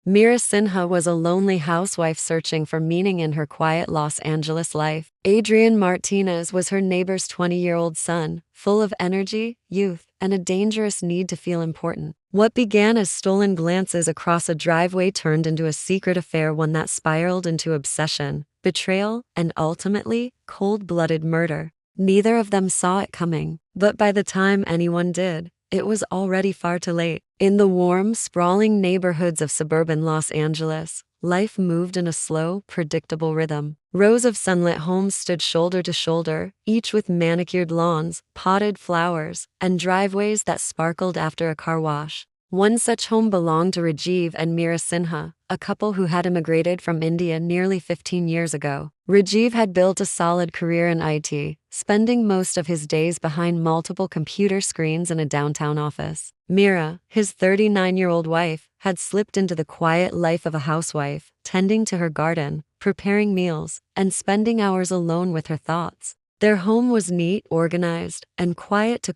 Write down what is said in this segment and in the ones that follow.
Mira Sinha was a lonely housewife searching for meaning in her quiet Los Angeles life. Adrian Martinez was her neighbor's 20-year-old son, full of energy, youth, and a dangerous need to feel important. What began as stolen glances across a driveway turned into a secret affair, one that spiraled into obsession, betrayal, and ultimately, cold-blooded murder. Neither of them saw it coming, but by the time anyone did, it was already far too late. In the warm, sprawling neighborhoods of suburban Los Angeles, life moved in a slow, predictable rhythm. Rows of sunlit homes stood shoulder to shoulder, each with manicured lawns, potted flowers, and driveways that sparkled after a car wash. One such home belonged to Rajiv and Mira Sinha, a couple who had immigrated from India nearly 15 years ago. Rajiv had built a solid career in IT, spending most of his days behind multiple computer screens in a downtown office. Mira, his 39-year-old wife, had slipped into the quiet life of a housewife, tending to her garden, preparing meals, and spending hours alone with her thoughts. Their home was neat, organized, and quiet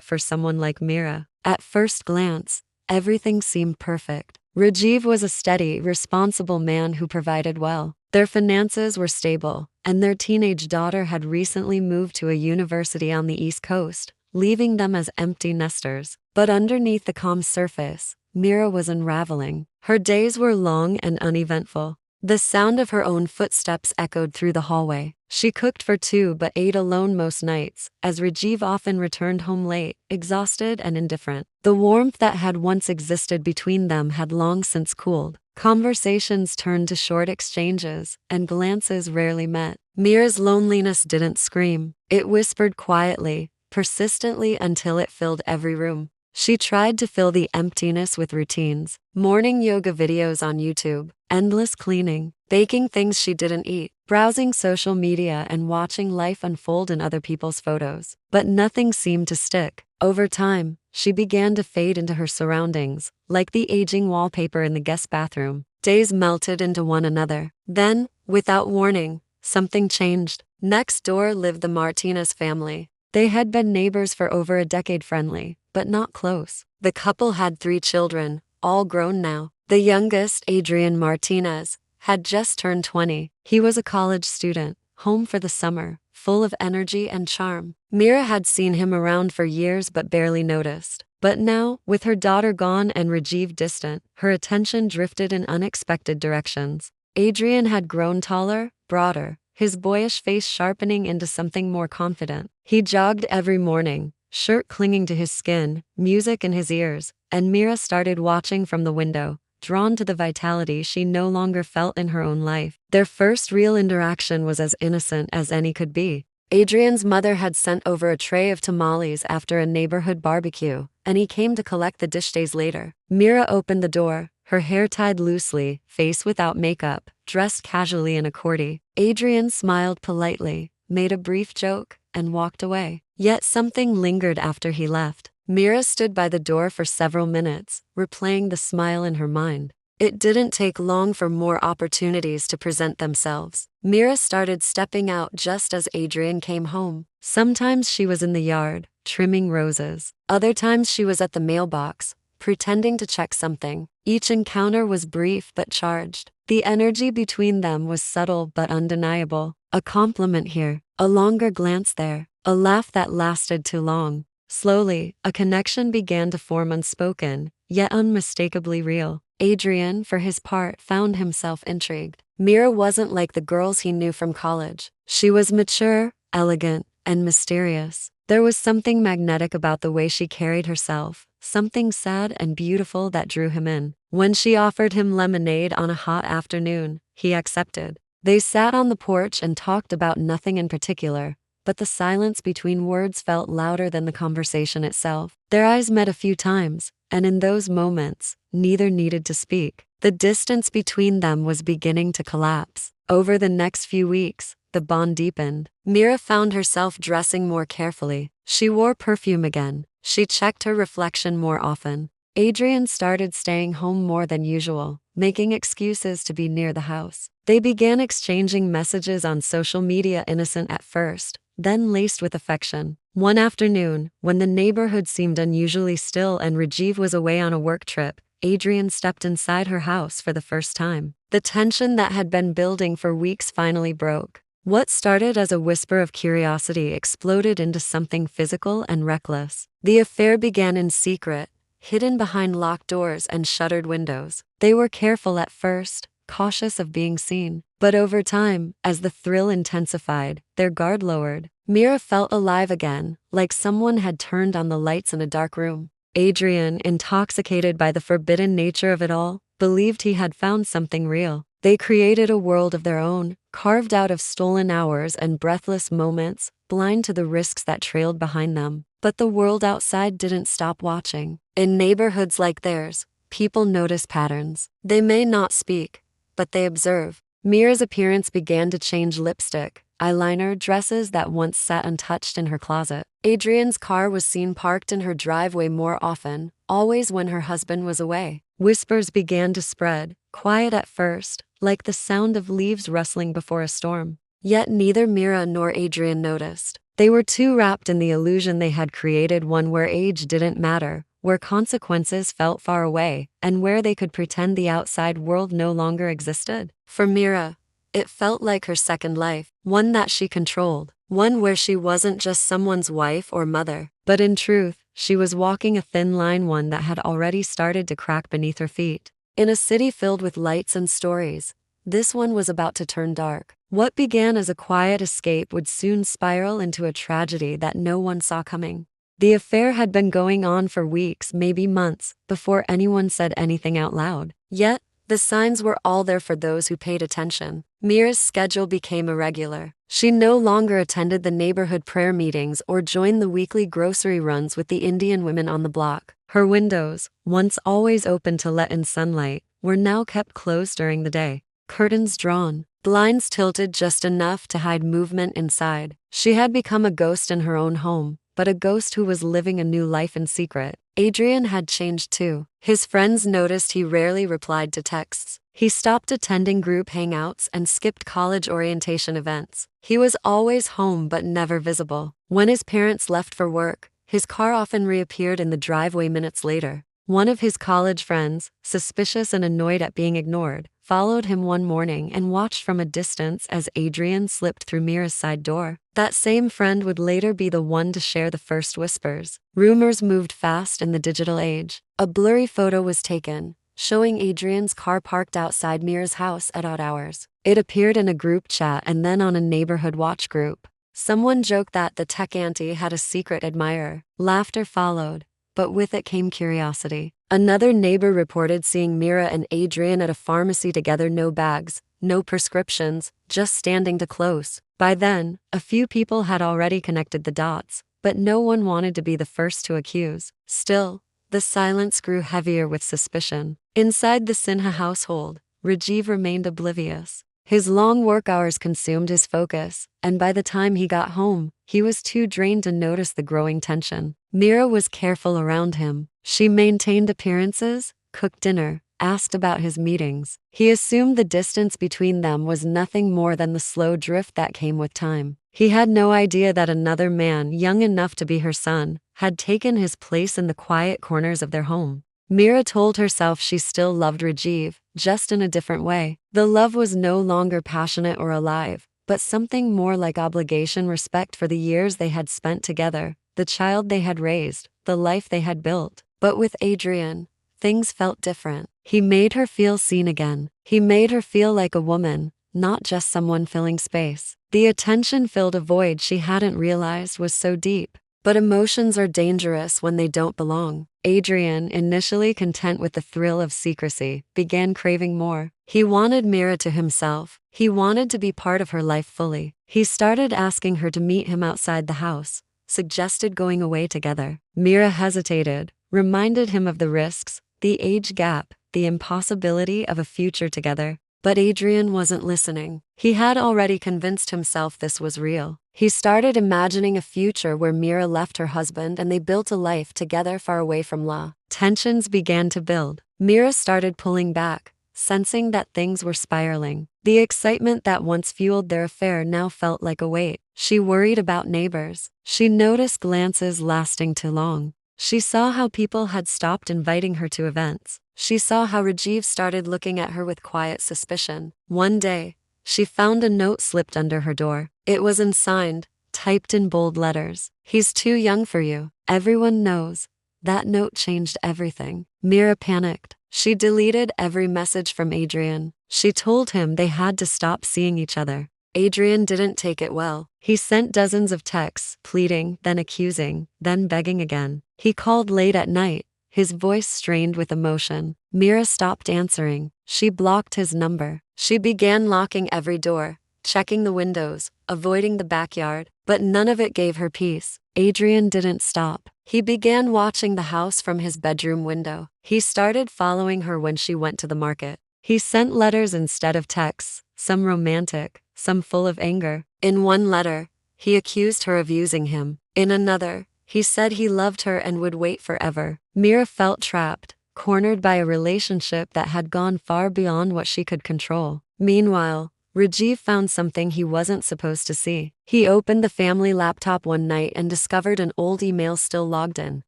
for someone like Mira. At first glance, everything seemed perfect. Rajiv was a steady, responsible man who provided well. Their finances were stable, and their teenage daughter had recently moved to a university on the East Coast, leaving them as empty nesters. But underneath the calm surface, Mira was unraveling. Her days were long and uneventful. The sound of her own footsteps echoed through the hallway. She cooked for two but ate alone most nights, as Rajiv often returned home late, exhausted and indifferent. The warmth that had once existed between them had long since cooled. Conversations turned to short exchanges, and glances rarely met. Mira's loneliness didn't scream. It whispered quietly, persistently, until it filled every room. She tried to fill the emptiness with routines, morning yoga videos on YouTube, endless cleaning, baking things she didn't eat, browsing social media and watching life unfold in other people's photos. But nothing seemed to stick. Over time, she began to fade into her surroundings, like the aging wallpaper in the guest bathroom. Days melted into one another. Then, without warning, something changed. Next door lived the Martinez family. They had been neighbors for over a decade, friendly, but not close. The couple had 3 children, all grown now. The youngest, Adrian Martinez, had just turned 20. He was a college student, home for the summer, full of energy and charm. Mira had seen him around for years but barely noticed. But now, with her daughter gone and Rajiv distant, her attention drifted in unexpected directions. Adrian had grown taller, broader, his boyish face sharpening into something more confident. He jogged every morning, shirt clinging to his skin, music in his ears, and Mira started watching from the window, drawn to the vitality she no longer felt in her own life. Their first real interaction was as innocent as any could be. Adrian's mother had sent over a tray of tamales after a neighborhood barbecue, and he came to collect the dish days later. Mira opened the door, her hair tied loosely, face without makeup, dressed casually in a kurti. Adrian smiled politely, made a brief joke, and walked away. Yet something lingered after he left. Mira stood by the door for several minutes, replaying the smile in her mind. It didn't take long for more opportunities to present themselves. Mira started stepping out just as Adrian came home. Sometimes she was in the yard, trimming roses. Other times she was at the mailbox, pretending to check something. Each encounter was brief but charged. The energy between them was subtle but undeniable. A compliment here, a longer glance there, a laugh that lasted too long. Slowly, a connection began to form, unspoken, yet unmistakably real. Adrian, for his part, found himself intrigued. Mira wasn't like the girls he knew from college. She was mature, elegant, and mysterious. There was something magnetic about the way she carried herself, something sad and beautiful that drew him in. When she offered him lemonade on a hot afternoon, he accepted. They sat on the porch and talked about nothing in particular, but the silence between words felt louder than the conversation itself. Their eyes met a few times, and in those moments, neither needed to speak. The distance between them was beginning to collapse. Over the next few weeks, the bond deepened. Mira found herself dressing more carefully. She wore perfume again. She checked her reflection more often. Adrian started staying home more than usual, making excuses to be near the house. They began exchanging messages on social media, innocent at first, then laced with affection. One afternoon, when the neighborhood seemed unusually still and Rajiv was away on a work trip, Adrian stepped inside her house for the first time. The tension that had been building for weeks finally broke. What started as a whisper of curiosity exploded into something physical and reckless. The affair began in secret, hidden behind locked doors and shuttered windows. They were careful at first, cautious of being seen. But over time, as the thrill intensified, their guard lowered. Mira felt alive again, like someone had turned on the lights in a dark room. Adrian, intoxicated by the forbidden nature of it all, believed he had found something real. They created a world of their own, carved out of stolen hours and breathless moments, blind to the risks that trailed behind them. But the world outside didn't stop watching. In neighborhoods like theirs, people notice patterns. They may not speak, but they observe. Mira's appearance began to change: lipstick, eyeliner, dresses that once sat untouched in her closet. Adrian's car was seen parked in her driveway more often, always when her husband was away. Whispers began to spread, quiet at first, like the sound of leaves rustling before a storm. Yet neither Mira nor Adrian noticed. They were too wrapped in the illusion they had created, one where age didn't matter, where consequences felt far away, and where they could pretend the outside world no longer existed. For Mira, it felt like her second life, one that she controlled, one where she wasn't just someone's wife or mother, but in truth, she was walking a thin line, one that had already started to crack beneath her feet. In a city filled with lights and stories, this one was about to turn dark. What began as a quiet escape would soon spiral into a tragedy that no one saw coming. The affair had been going on for weeks, maybe months, before anyone said anything out loud. Yet, the signs were all there for those who paid attention. Mira's schedule became irregular. She no longer attended the neighborhood prayer meetings or joined the weekly grocery runs with the Indian women on the block. Her windows, once always open to let in sunlight, were now kept closed during the day. Curtains drawn, blinds tilted just enough to hide movement inside. She had become a ghost in her own home, but a ghost who was living a new life in secret. Adrian had changed too. His friends noticed he rarely replied to texts. He stopped attending group hangouts and skipped college orientation events. He was always home but never visible. When his parents left for work, his car often reappeared in the driveway minutes later. One of his college friends, suspicious and annoyed at being ignored, followed him one morning and watched from a distance as Adrian slipped through Mira's side door. That same friend would later be the one to share the first whispers. Rumors moved fast in the digital age. A blurry photo was taken, showing Adrian's car parked outside Mira's house at odd hours. It appeared in a group chat and then on a neighborhood watch group. Someone joked that the tech auntie had a secret admirer. Laughter followed, but with it came curiosity. Another neighbor reported seeing Mira and Adrian at a pharmacy together, no bags, no prescriptions, just standing too close. By then, a few people had already connected the dots, but no one wanted to be the first to accuse. Still, the silence grew heavier with suspicion. Inside the Sinha household, Rajiv remained oblivious. His long work hours consumed his focus, and by the time he got home, he was too drained to notice the growing tension. Mira was careful around him. She maintained appearances, cooked dinner, asked about his meetings. He assumed the distance between them was nothing more than the slow drift that came with time. He had no idea that another man, young enough to be her son, had taken his place in the quiet corners of their home. Mira told herself she still loved Rajiv, just in a different way. The love was no longer passionate or alive, but something more like obligation, respect for the years they had spent together, the child they had raised, the life they had built. But with Adrian, things felt different. He made her feel seen again. He made her feel like a woman, not just someone filling space. The attention filled a void she hadn't realized was so deep. But emotions are dangerous when they don't belong. Adrian, initially content with the thrill of secrecy, began craving more. He wanted Mira to himself. He wanted to be part of her life fully. He started asking her to meet him outside the house, suggested going away together. Mira hesitated, reminded him of the risks, the age gap, the impossibility of a future together. But Adrian wasn't listening. He had already convinced himself this was real. He started imagining a future where Mira left her husband and they built a life together far away from law. Tensions began to build. Mira started pulling back, sensing that things were spiraling. The excitement that once fueled their affair now felt like a weight. She worried about neighbors. She noticed glances lasting too long. She saw how people had stopped inviting her to events. she saw how Rajiv started looking at her with quiet suspicion. One day, she found a note slipped under her door. It was unsigned, typed in bold letters. "He's too young for you. Everyone knows." That note changed everything. Mira panicked. She deleted every message from Adrian. She told him they had to stop seeing each other. Adrian didn't take it well. He sent dozens of texts, pleading, then accusing, then begging again. He called late at night, his voice strained with emotion. Mira stopped answering. She blocked his number. She began locking every door, checking the windows, avoiding the backyard, but none of it gave her peace. Adrian didn't stop. He began watching the house from his bedroom window. He started following her when she went to the market. He sent letters instead of texts, some romantic, some full of anger. In one letter, he accused her of using him. In another, he said he loved her and would wait forever. Mira felt trapped, cornered by a relationship that had gone far beyond what she could control. Meanwhile, Rajiv found something he wasn't supposed to see. He opened the family laptop one night and discovered an old email still logged in.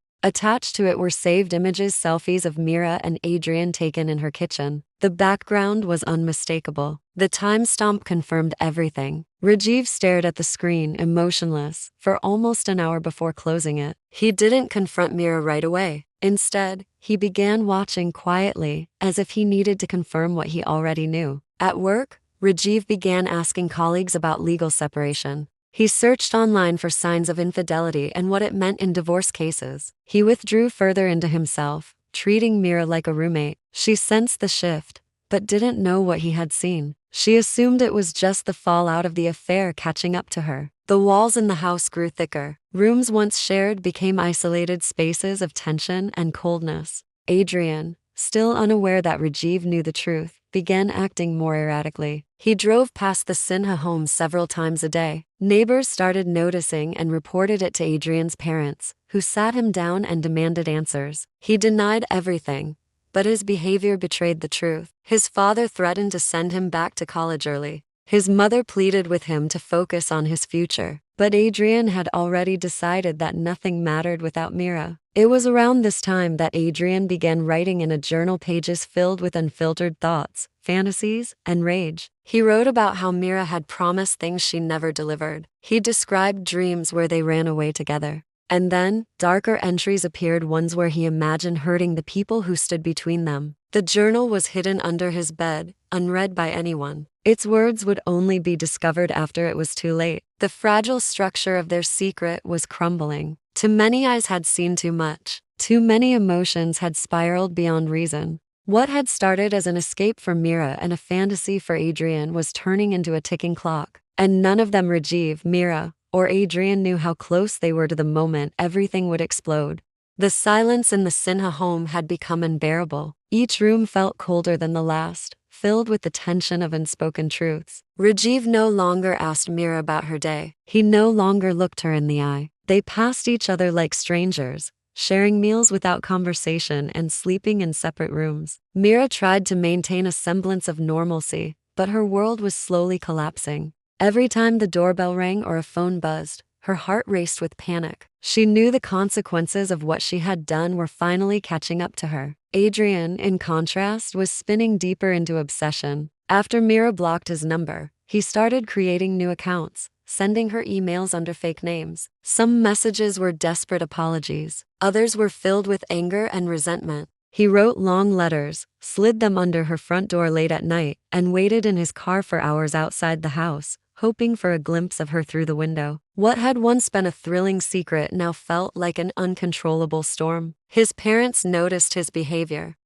Attached to it were saved images, selfies of Mira and Adrian taken in her kitchen. The background was unmistakable. The timestamp confirmed everything. Rajiv stared at the screen, emotionless, for almost an hour before closing it. He didn't confront Mira right away. Instead, he began watching quietly, as if he needed to confirm what he already knew. At work, Rajiv began asking colleagues about legal separation. He searched online for signs of infidelity and what it meant in divorce cases. He withdrew further into himself, treating Mira like a roommate. She sensed the shift, but didn't know what he had seen. She assumed it was just the fallout of the affair catching up to her. The walls in the house grew thicker. Rooms once shared became isolated spaces of tension and coldness. Adrian, still unaware that Rajiv knew the truth, began acting more erratically. He drove past the Sinha home several times a day. Neighbors started noticing and reported it to Adrian's parents, who sat him down and demanded answers. He denied everything, but his behavior betrayed the truth. His father threatened to send him back to college early. His mother pleaded with him to focus on his future, but Adrian had already decided that nothing mattered without Mira. It was around this time that Adrian began writing in a journal, pages filled with unfiltered thoughts, fantasies, and rage. He wrote about how Mira had promised things she never delivered. He described dreams where they ran away together. And then, darker entries appeared, ones where he imagined hurting the people who stood between them. The journal was hidden under his bed, unread by anyone. Its words would only be discovered after it was too late. The fragile structure of their secret was crumbling. Too many eyes had seen too much. Too many emotions had spiraled beyond reason. What had started as an escape for Mira and a fantasy for Adrian was turning into a ticking clock. And none of them, Rajiv, Mira, or Adrian, knew how close they were to the moment everything would explode. The silence in the Sinha home had become unbearable. Each room felt colder than the last, filled with the tension of unspoken truths. Rajiv no longer asked Mira about her day. He no longer looked her in the eye. They passed each other like strangers, sharing meals without conversation and sleeping in separate rooms. Mira tried to maintain a semblance of normalcy, but her world was slowly collapsing. Every time the doorbell rang or a phone buzzed, her heart raced with panic. She knew the consequences of what she had done were finally catching up to her. Adrian, in contrast, was spinning deeper into obsession. After Mira blocked his number, he started creating new accounts, sending her emails under fake names. Some messages were desperate apologies. Others were filled with anger and resentment. He wrote long letters, slid them under her front door late at night, and waited in his car for hours outside the house, hoping for a glimpse of her through the window. What had once been a thrilling secret now felt like an uncontrollable storm. His parents noticed his behavior.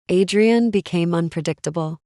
Adrian became unpredictable.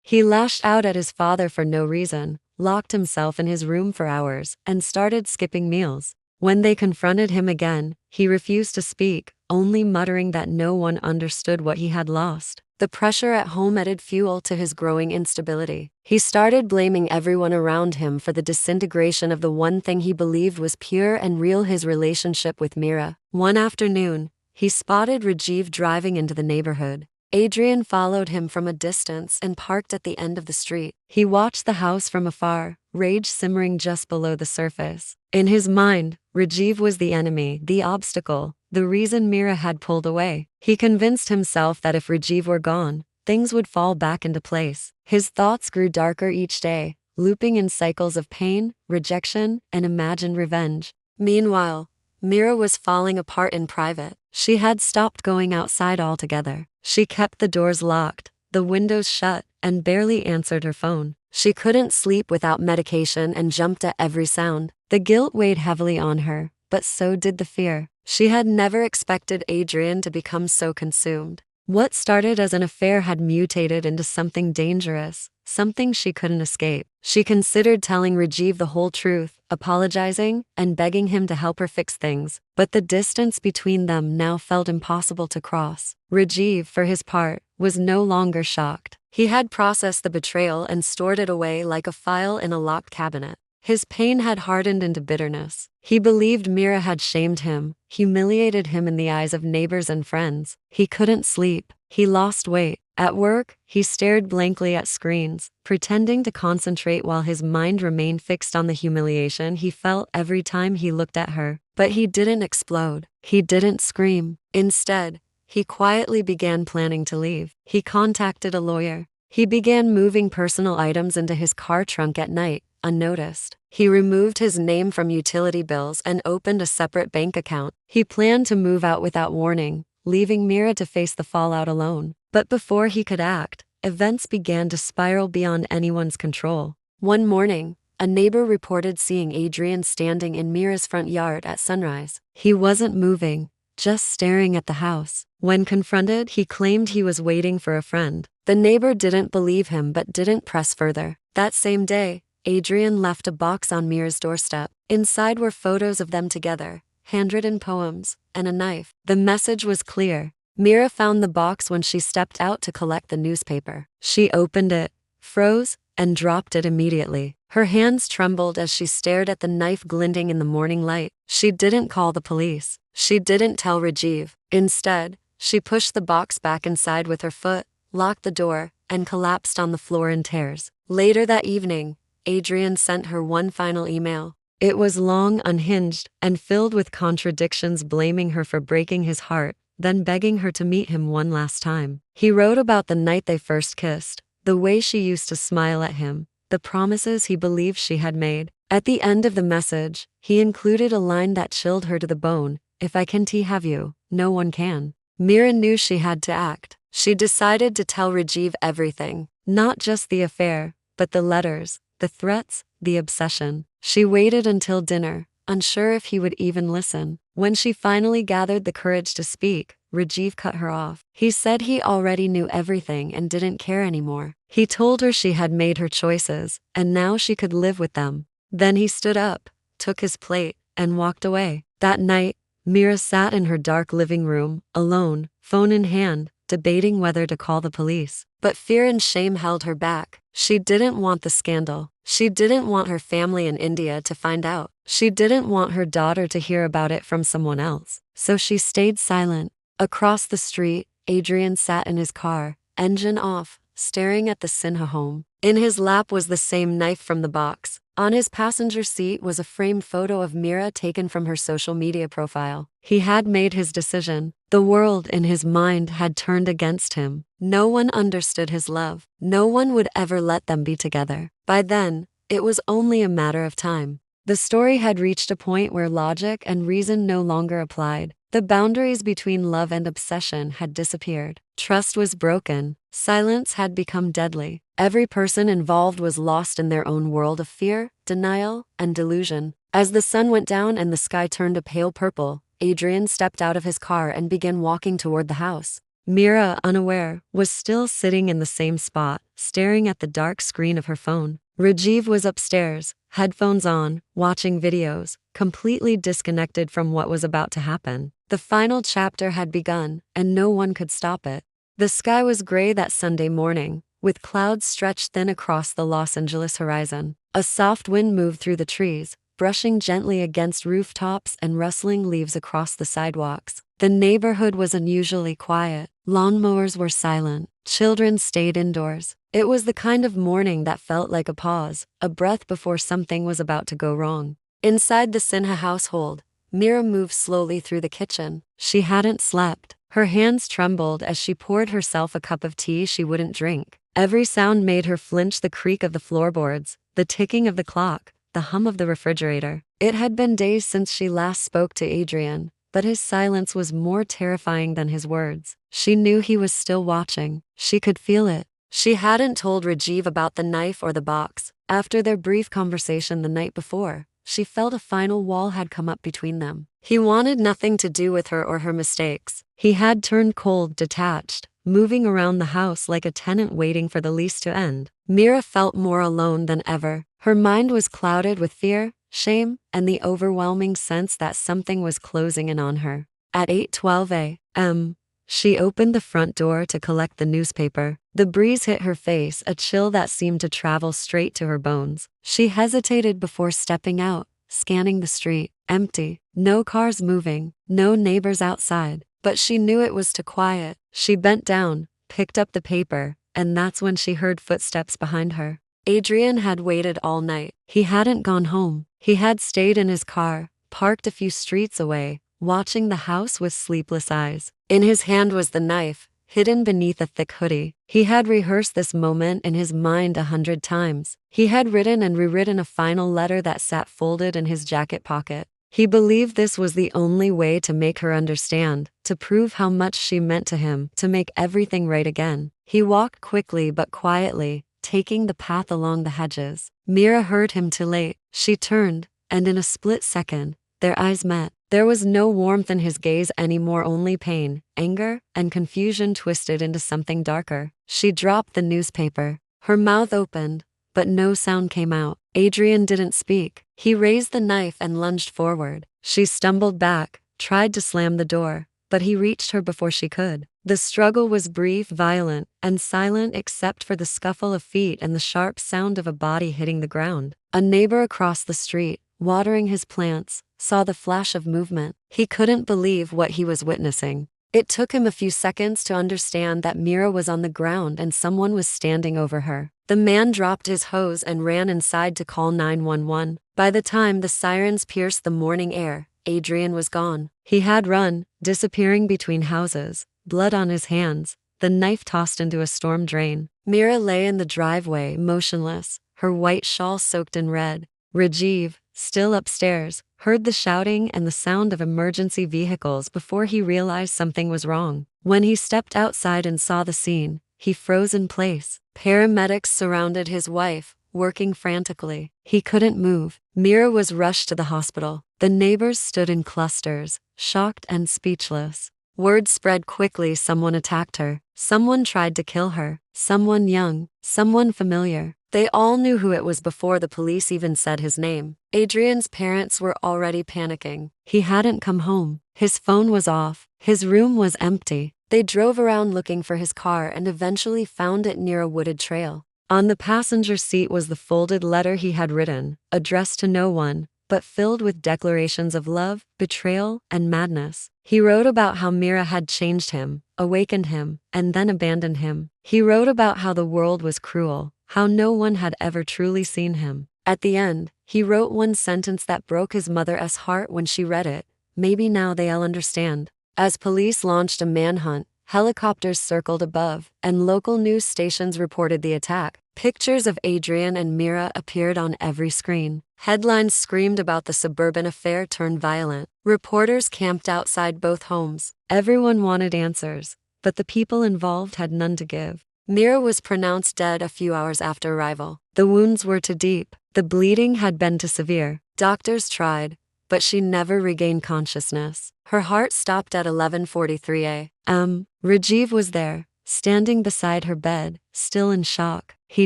He lashed out at his father for no reason, locked himself in his room for hours, and started skipping meals. When they confronted him again, he refused to speak, only muttering that no one understood what he had lost. The pressure at home added fuel to his growing instability. He started blaming everyone around him for the disintegration of the one thing he believed was pure and real, his relationship with Mira. One afternoon, he spotted Rajiv driving into the neighborhood. Adrian followed him from a distance and parked at the end of the street. He watched the house from afar, rage simmering just below the surface. In his mind, Rajiv was the enemy, the obstacle, the reason Mira had pulled away. He convinced himself that if Rajiv were gone, things would fall back into place. His thoughts grew darker each day, looping in cycles of pain, rejection, and imagined revenge. Meanwhile, Mira was falling apart in private. She had stopped going outside altogether. She kept the doors locked, the windows shut, and barely answered her phone. She couldn't sleep without medication and jumped at every sound. The guilt weighed heavily on her, but so did the fear. She had never expected Adrian to become so consumed. What started as an affair had mutated into something dangerous, something she couldn't escape. She considered telling Rajiv the whole truth, apologizing, and begging him to help her fix things, but the distance between them now felt impossible to cross. Rajiv, for his part, was no longer shocked. He had processed the betrayal and stored it away like a file in a locked cabinet. His pain had hardened into bitterness. He believed Mira had shamed him, humiliated him in the eyes of neighbors and friends. He couldn't sleep. He lost weight. At work, he stared blankly at screens, pretending to concentrate while his mind remained fixed on the humiliation he felt every time he looked at her. But he didn't explode. He didn't scream. Instead, he quietly began planning to leave. He contacted a lawyer. He began moving personal items into his car trunk at night, unnoticed. He removed his name from utility bills and opened a separate bank account. He planned to move out without warning, leaving Mira to face the fallout alone. But before he could act, events began to spiral beyond anyone's control. One morning, a neighbor reported seeing Adrian standing in Mira's front yard at sunrise. He wasn't moving, just staring at the house. When confronted, he claimed he was waiting for a friend. The neighbor didn't believe him but didn't press further. That same day, Adrian left a box on Mira's doorstep. Inside were photos of them together, handwritten poems, and a knife. The message was clear. Mira found the box when she stepped out to collect the newspaper. She opened it, froze, and dropped it immediately. Her hands trembled as she stared at the knife glinting in the morning light. She didn't call the police. She didn't tell Rajiv. Instead, she pushed the box back inside with her foot, locked the door, and collapsed on the floor in tears. Later that evening, Adrian sent her one final email. It was long, unhinged, and filled with contradictions, blaming her for breaking his heart, then begging her to meet him one last time. He wrote about the night they first kissed, the way she used to smile at him, the promises he believed she had made. At the end of the message, he included a line that chilled her to the bone: "If I can't have you, no one can." Mira knew she had to act. She decided to tell Rajiv everything, not just the affair, but the letters, the threats, the obsession. She waited until dinner, unsure if he would even listen. When she finally gathered the courage to speak, Rajiv cut her off. He said he already knew everything and didn't care anymore. He told her she had made her choices, and now she could live with them. Then he stood up, took his plate, and walked away. That night, Mira sat in her dark living room, alone, phone in hand, debating whether to call the police. But fear and shame held her back. She didn't want the scandal. She didn't want her family in India to find out. She didn't want her daughter to hear about it from someone else. So she stayed silent. Across the street, Adrian sat in his car, engine off, staring at the Sinha home. In his lap was the same knife from the box. On his passenger seat was a framed photo of Mira taken from her social media profile. He had made his decision. The world in his mind had turned against him. No one understood his love. No one would ever let them be together. By then, it was only a matter of time. The story had reached a point where logic and reason no longer applied. The boundaries between love and obsession had disappeared. Trust was broken. Silence had become deadly. Every person involved was lost in their own world of fear, denial, and delusion. As the sun went down and the sky turned a pale purple, Adrian stepped out of his car and began walking toward the house. Mira, unaware, was still sitting in the same spot, staring at the dark screen of her phone. Rajiv was upstairs, headphones on, watching videos, completely disconnected from what was about to happen. The final chapter had begun, and no one could stop it. The sky was gray that Sunday morning, with clouds stretched thin across the Los Angeles horizon. A soft wind moved through the trees, brushing gently against rooftops and rustling leaves across the sidewalks. The neighborhood was unusually quiet. Lawnmowers were silent. Children stayed indoors. It was the kind of morning that felt like a pause, a breath before something was about to go wrong. Inside the Sinha household, Mira moved slowly through the kitchen. She hadn't slept. Her hands trembled as she poured herself a cup of tea she wouldn't drink. Every sound made her flinch: the creak of the floorboards, the ticking of the clock, the hum of the refrigerator. It had been days since she last spoke to Adrian, but his silence was more terrifying than his words. She knew he was still watching. She could feel it. She hadn't told Rajiv about the knife or the box. After their brief conversation the night before, she felt a final wall had come up between them. He wanted nothing to do with her or her mistakes. He had turned cold, detached, moving around the house like a tenant waiting for the lease to end. Mira felt more alone than ever. Her mind was clouded with fear, shame, and the overwhelming sense that something was closing in on her. At 8:12 a.m., she opened the front door to collect the newspaper. The breeze hit her face, a chill that seemed to travel straight to her bones. She hesitated before stepping out, scanning the street. Empty. No cars moving, no neighbors outside. But she knew it was too quiet. She bent down, picked up the paper, and that's when she heard footsteps behind her. Adrian had waited all night. He hadn't gone home. He had stayed in his car, parked a few streets away, watching the house with sleepless eyes. In his hand was the knife, hidden beneath a thick hoodie. He had rehearsed this moment in his mind 100 times. He had written and rewritten a final letter that sat folded in his jacket pocket. He believed this was the only way to make her understand, to prove how much she meant to him, to make everything right again. He walked quickly but quietly, taking the path along the hedges. Mira heard him too late. She turned, and in a split second, their eyes met. There was no warmth in his gaze anymore, only pain, anger, and confusion twisted into something darker. She dropped the newspaper. Her mouth opened, but no sound came out. Adrian didn't speak. He raised the knife and lunged forward. She stumbled back, tried to slam the door, but he reached her before she could. The struggle was brief, violent, and silent except for the scuffle of feet and the sharp sound of a body hitting the ground. A neighbor across the street, watering his plants, saw the flash of movement. He couldn't believe what he was witnessing. It took him a few seconds to understand that Mira was on the ground and someone was standing over her. The man dropped his hose and ran inside to call 911. By the time the sirens pierced the morning air, Adrian was gone. He had run, disappearing between houses, blood on his hands, the knife tossed into a storm drain. Mira lay in the driveway, motionless, her white shawl soaked in red. Rajiv, still upstairs, heard the shouting and the sound of emergency vehicles before he realized something was wrong. When he stepped outside and saw the scene, he froze in place. Paramedics surrounded his wife, working frantically. He couldn't move. Mira was rushed to the hospital. The neighbors stood in clusters, shocked and speechless. Word spread quickly: someone attacked her. Someone tried to kill her. Someone young. Someone familiar. They all knew who it was before the police even said his name. Adrian's parents were already panicking. He hadn't come home. His phone was off. His room was empty. They drove around looking for his car and eventually found it near a wooded trail. On the passenger seat was the folded letter he had written, addressed to no one, but filled with declarations of love, betrayal, and madness. He wrote about how Mira had changed him, awakened him, and then abandoned him. He wrote about how the world was cruel, how no one had ever truly seen him. At the end, he wrote one sentence that broke his mother's heart when she read it: "Maybe now they'll understand." As police launched a manhunt, helicopters circled above, and local news stations reported the attack. Pictures of Adrian and Mira appeared on every screen. Headlines screamed about the Suburban affair turned violent. Reporters camped outside both homes. Everyone wanted answers, but the people involved had none to give. Mira was pronounced dead a few hours after arrival. The wounds were too deep. The bleeding had been too severe. Doctors tried, but she never regained consciousness. Her heart stopped at 11:43 a.m. Rajiv was there, standing beside her bed, still in shock. He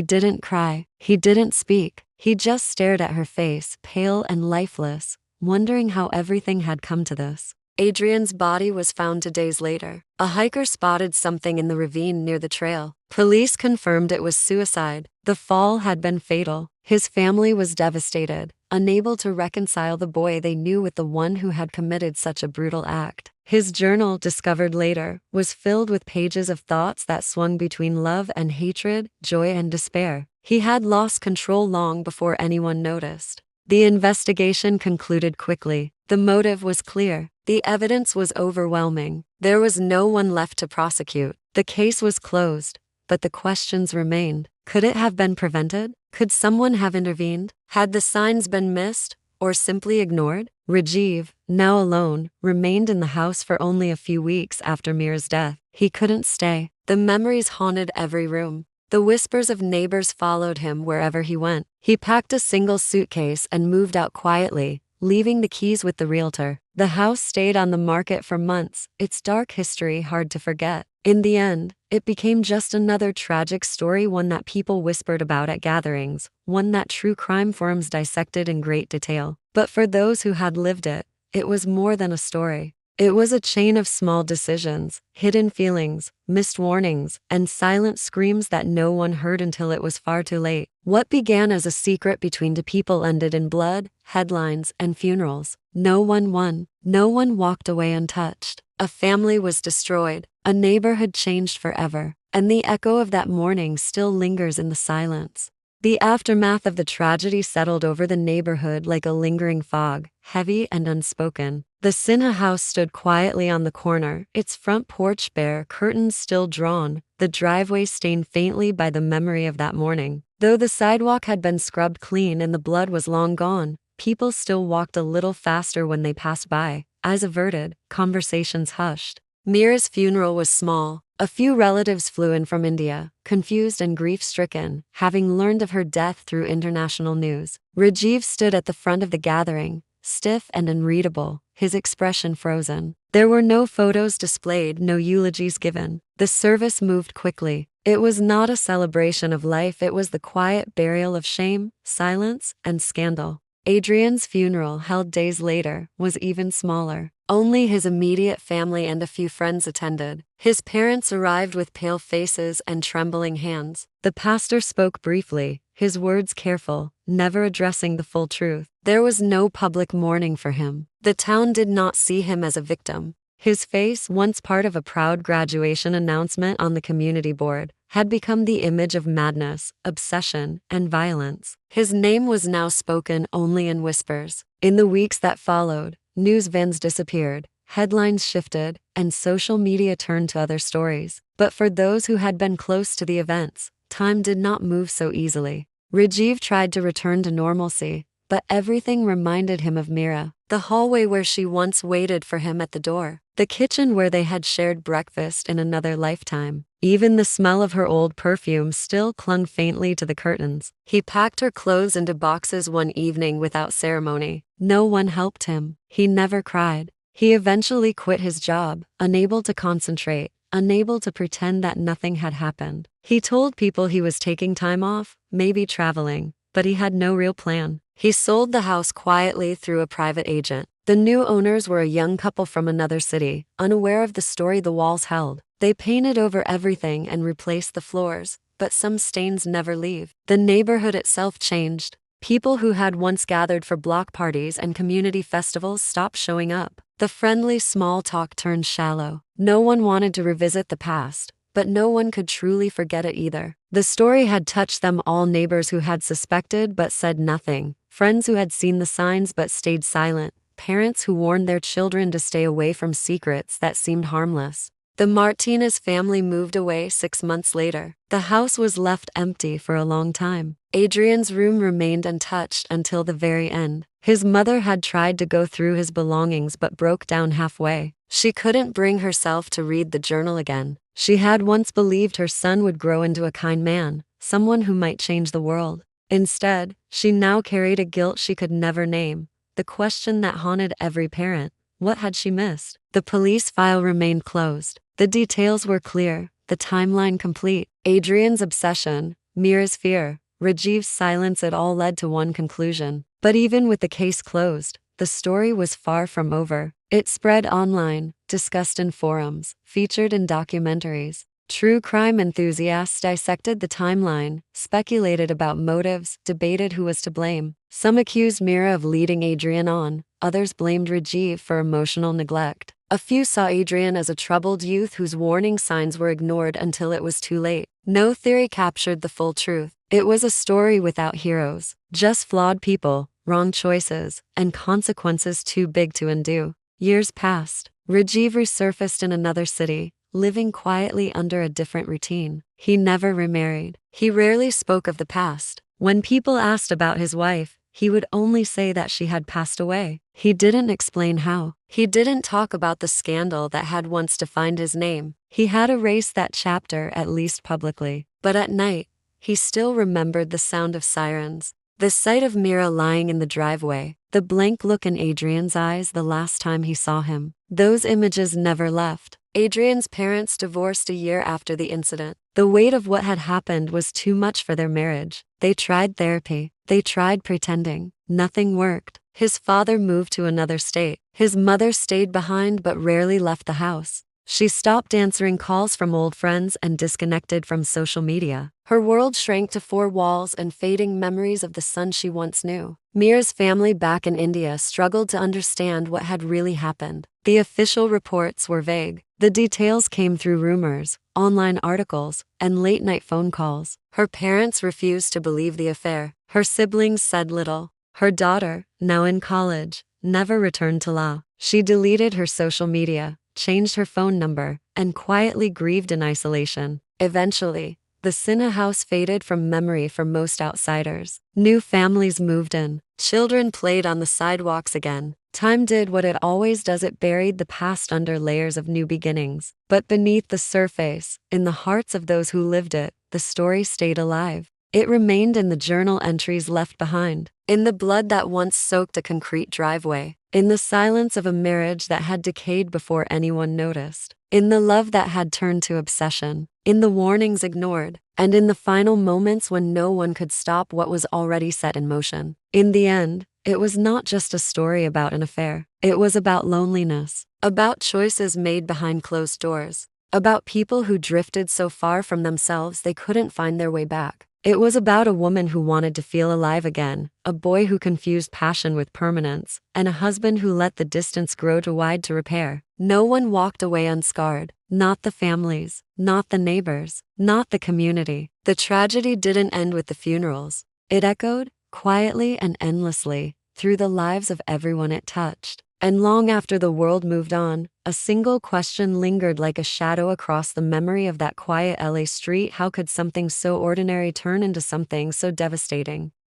didn't cry. He didn't speak. He just stared at her face, pale and lifeless, wondering how everything had come to this. Adrian's body was found 2 days later. A hiker spotted something in the ravine near the trail. Police confirmed it was suicide. The fall had been fatal. His family was devastated, unable to reconcile the boy they knew with the one who had committed such a brutal act. His journal, discovered later, was filled with pages of thoughts that swung between love and hatred, joy and despair. He had lost control long before anyone noticed. The investigation concluded quickly. The motive was clear. The evidence was overwhelming. There was no one left to prosecute. The case was closed, but the questions remained. Could it have been prevented? Could someone have intervened? Had the signs been missed, or simply ignored? Rajiv, now alone, remained in the house for only a few weeks after Mira's death. He couldn't stay. The memories haunted every room. The whispers of neighbors followed him wherever he went. He packed a single suitcase and moved out quietly, leaving the keys with the realtor. The house stayed on the market for months, its dark history hard to forget. In the end, it became just another tragic story, one that people whispered about at gatherings, one that true crime forums dissected in great detail. But for those who had lived it, it was more than a story. It was a chain of small decisions, hidden feelings, missed warnings, and silent screams that no one heard until it was far too late. What began as a secret between two people ended in blood, headlines, and funerals. No one won. No one walked away untouched. A family was destroyed. A neighborhood changed forever. And the echo of that morning still lingers in the silence. The aftermath of the tragedy settled over the neighborhood like a lingering fog, heavy and unspoken. The Sinha house stood quietly on the corner, its front porch bare, curtains still drawn, the driveway stained faintly by the memory of that morning. Though the sidewalk had been scrubbed clean and the blood was long gone, people still walked a little faster when they passed by, eyes averted, conversations hushed. Mira's funeral was small. A few relatives flew in from India, confused and grief-stricken, having learned of her death through international news. Rajiv stood at the front of the gathering, stiff and unreadable, his expression frozen. There were no photos displayed, no eulogies given. The service moved quickly. It was not a celebration of life, it was the quiet burial of shame, silence, and scandal. Adrian's funeral, held days later, was even smaller. Only his immediate family and a few friends attended. His parents arrived with pale faces and trembling hands. The pastor spoke briefly, his words careful, never addressing the full truth. There was no public mourning for him. The town did not see him as a victim. His face, once part of a proud graduation announcement on the community board, had become the image of madness, obsession, and violence. His name was now spoken only in whispers. In the weeks that followed, news vans disappeared, headlines shifted, and social media turned to other stories. But for those who had been close to the events, time did not move so easily. Rajiv tried to return to normalcy, but everything reminded him of Mira. The hallway where she once waited for him at the door. The kitchen where they had shared breakfast in another lifetime. Even the smell of her old perfume still clung faintly to the curtains. He packed her clothes into boxes one evening without ceremony. No one helped him. He never cried. He eventually quit his job, unable to concentrate, unable to pretend that nothing had happened. He told people he was taking time off, maybe traveling, but he had no real plan. He sold the house quietly through a private agent. The new owners were a young couple from another city, unaware of the story the walls held. They painted over everything and replaced the floors, but some stains never leave. The neighborhood itself changed. People who had once gathered for block parties and community festivals stopped showing up. The friendly small talk turned shallow. No one wanted to revisit the past, but no one could truly forget it either. The story had touched them all, neighbors who had suspected but said nothing, friends who had seen the signs but stayed silent, parents who warned their children to stay away from secrets that seemed harmless. The Martinez family moved away 6 months later. The house was left empty for a long time. Adrian's room remained untouched until the very end. His mother had tried to go through his belongings but broke down halfway. She couldn't bring herself to read the journal again. She had once believed her son would grow into a kind man, someone who might change the world. Instead, she now carried a guilt she could never name, the question that haunted every parent. What had she missed? The police file remained closed. The details were clear, the timeline complete. Adrian's obsession, Mira's fear, Rajiv's silence, it all led to one conclusion. But even with the case closed, the story was far from over. It spread online, discussed in forums, featured in documentaries. True crime enthusiasts dissected the timeline, speculated about motives, debated who was to blame. Some accused Mira of leading Adrian on, others blamed Rajiv for emotional neglect. A few saw Adrian as a troubled youth whose warning signs were ignored until it was too late. No theory captured the full truth. It was a story without heroes, just flawed people, wrong choices, and consequences too big to undo. Years passed. Rajiv resurfaced in another city, living quietly under a different routine. He never remarried. He rarely spoke of the past. When people asked about his wife, he would only say that she had passed away. He didn't explain how. He didn't talk about the scandal that had once defined his name. He had erased that chapter, at least publicly. But at night, he still remembered the sound of sirens, the sight of Mira lying in the driveway, the blank look in Adrian's eyes the last time he saw him. Those images never left. Adrian's parents divorced a year after the incident. The weight of what had happened was too much for their marriage. They tried therapy. They tried pretending. Nothing worked. His father moved to another state. His mother stayed behind but rarely left the house. She stopped answering calls from old friends and disconnected from social media. Her world shrank to four walls and fading memories of the son she once knew. Mira's family back in India struggled to understand what had really happened. The official reports were vague. The details came through rumors, online articles, and late-night phone calls. Her parents refused to believe the affair. Her siblings said little. Her daughter, now in college, never returned to law. She deleted her social media, changed her phone number, and quietly grieved in isolation. Eventually, the Sinha house faded from memory for most outsiders. New families moved in. Children played on the sidewalks again. Time did what it always does, it buried the past under layers of new beginnings. But beneath the surface, in the hearts of those who lived it, the story stayed alive. It remained in the journal entries left behind, in the blood that once soaked a concrete driveway, in the silence of a marriage that had decayed before anyone noticed, in the love that had turned to obsession, in the warnings ignored, and in the final moments when no one could stop what was already set in motion. In the end, it was not just a story about an affair. It was about loneliness, about choices made behind closed doors, about people who drifted so far from themselves they couldn't find their way back. It was about a woman who wanted to feel alive again, a boy who confused passion with permanence, and a husband who let the distance grow too wide to repair. No one walked away unscarred. Not the families, not the neighbors, not the community. The tragedy didn't end with the funerals. It echoed, quietly and endlessly, through the lives of everyone it touched. And long after the world moved on, a single question lingered like a shadow across the memory of that quiet LA street. How could something so ordinary turn into something so devastating?